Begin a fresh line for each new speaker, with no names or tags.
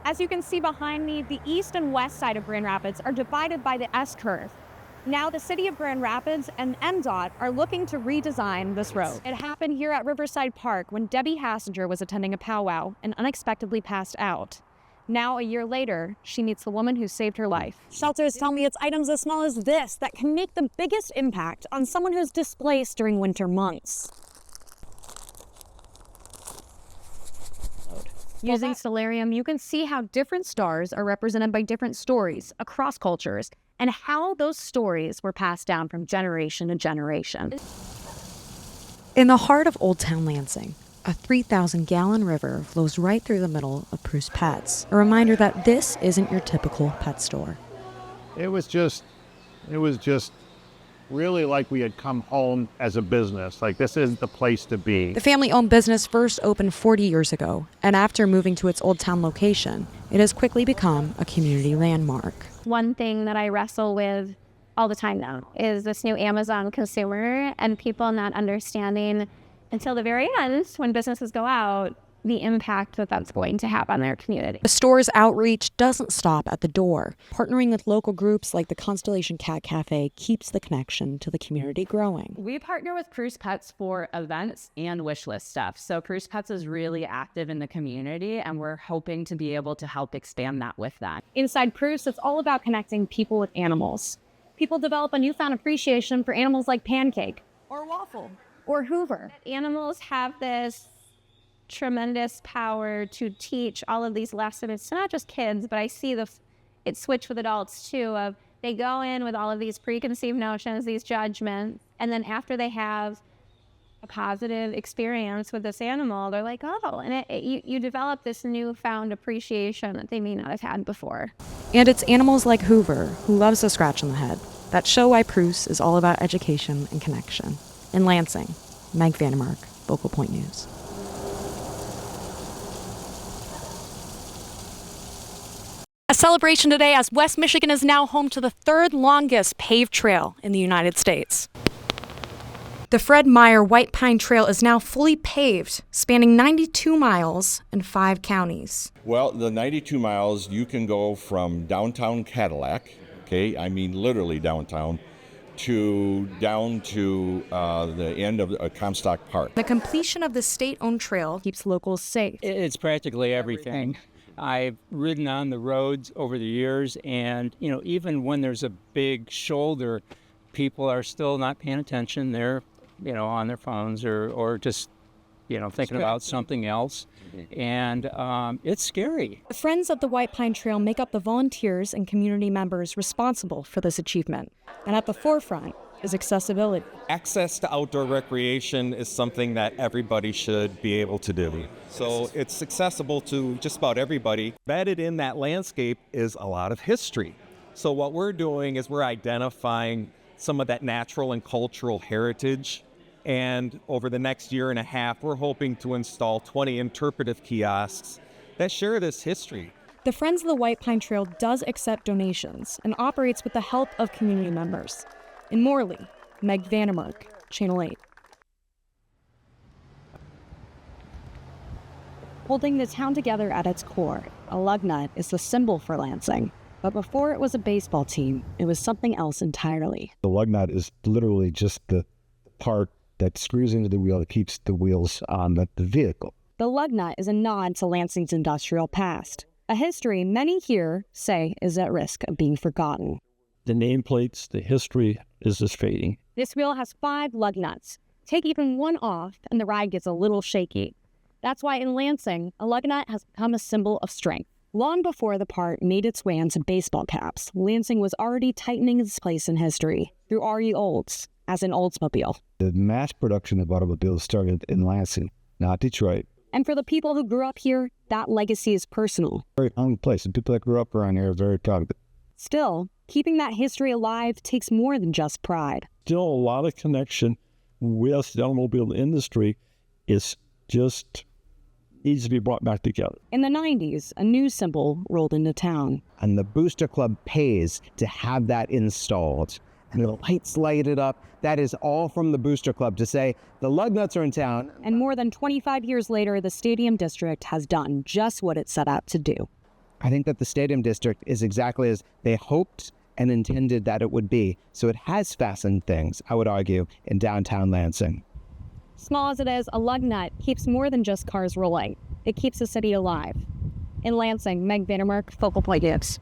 As you can see behind me, the east and west side of Grand Rapids are divided by the S-curve. Now the city of Grand Rapids and MDOT are looking to redesign this road. It happened here at Riverside Park when Debbie Hassinger was attending a powwow and unexpectedly passed out. Now, a year later, she meets the woman who saved her life.
Shelters tell me it's items as small as this that can make the biggest impact on someone who's displaced during winter months.
Using Stellarium, you can see how different stars are represented by different stories across cultures and how those stories were passed down from generation to generation.
In the heart of Old Town Lansing, a 3,000-gallon river flows right through the middle of Prue's Pets, a reminder that this isn't your typical pet store.
It was just really like we had come home as a business. Like, this is the place to be.
The family-owned business first opened 40 years ago, and after moving to its Old Town location, it has quickly become a community landmark.
One thing that I wrestle with all the time now is this new Amazon consumer and people not understanding until the very end, when businesses go out, the impact that that's going to have on their community.
The store's outreach doesn't stop at the door. Partnering with local groups like the Constellation Cat Cafe keeps the connection to the community growing.
We partner with Prue's Pets for events and wish list stuff. So Prue's Pets is really active in the community, and we're hoping to be able to help expand that with that.
Inside Prue's, it's all about connecting people with animals. People develop a newfound appreciation for animals like Pancake or Waffle or Hoover. Animals have this tremendous power to teach all of these lessons to not just kids, but I see it switch with adults too, of they go in with all of these preconceived notions, these judgments, and then after they have a positive experience with this animal, they're like, oh, and you develop this newfound appreciation that they may not have had before.
And it's animals like Hoover, who loves a scratch on the head, that show why Prue's is all about education and connection. In Lansing, Meg Vandermark, Focal Point News.
A celebration today as West Michigan is now home to the third longest paved trail in the United States.
The Fred Meyer White Pine Trail is now fully paved, spanning 92 miles in 5 counties.
Well, the 92 miles, you can go from downtown Cadillac, okay, I mean literally downtown, down to the end of Comstock Park.
The completion of the state-owned trail keeps locals safe.
It's practically everything. I've ridden on the roads over the years, and even when there's a big shoulder, people are still not paying attention. They're on their phones or just thinking about something else, and it's scary.
The Friends of the White Pine Trail make up the volunteers and community members responsible for this achievement, and at the forefront is accessibility.
Access to outdoor recreation is something that everybody should be able to do. So it's accessible to just about everybody. Embedded in that landscape is a lot of history. So what we're doing is we're identifying some of that natural and cultural heritage. And over the next year and a half, we're hoping to install 20 interpretive kiosks that share this history.
The Friends of the White Pine Trail does accept donations and operates with the help of community members. In Morley, Meg Vandermark, Channel 8. Holding the town together at its core, a lug nut is the symbol for Lansing. But before it was a baseball team, it was something else entirely.
The lug nut is literally just the part that screws into the wheel that keeps the wheels on the vehicle.
The lug nut is a nod to Lansing's industrial past, a history many here say is at risk of being forgotten.
The nameplates, the history is just fading.
This wheel has 5 lug nuts. Take even one off and the ride gets a little shaky. That's why in Lansing, a lug nut has become a symbol of strength. Long before the part made its way into baseball caps, Lansing was already tightening its place in history through R.E. Olds as an Oldsmobile.
The mass production of automobiles started in Lansing, not Detroit.
And for the people who grew up here, that legacy is personal.
Very hungry place, and people that grew up around here are very proud of it.
Still, keeping that history alive takes more than just pride.
Still a lot of connection with the automobile industry is just needs to be brought back together.
In the 90s, a new symbol rolled into town.
And the Booster Club pays to have that installed. And the lights lighted up. That is all from the Booster Club to say the lug nuts are in town.
And more than 25 years later, the Stadium District has done just what it set out to do.
I think that the Stadium District is exactly as they hoped and intended that it would be. So it has fastened things, I would argue, in downtown Lansing.
Small as it is, a lug nut keeps more than just cars rolling. It keeps the city alive. In Lansing, Meg Vandermark, Focal Point News.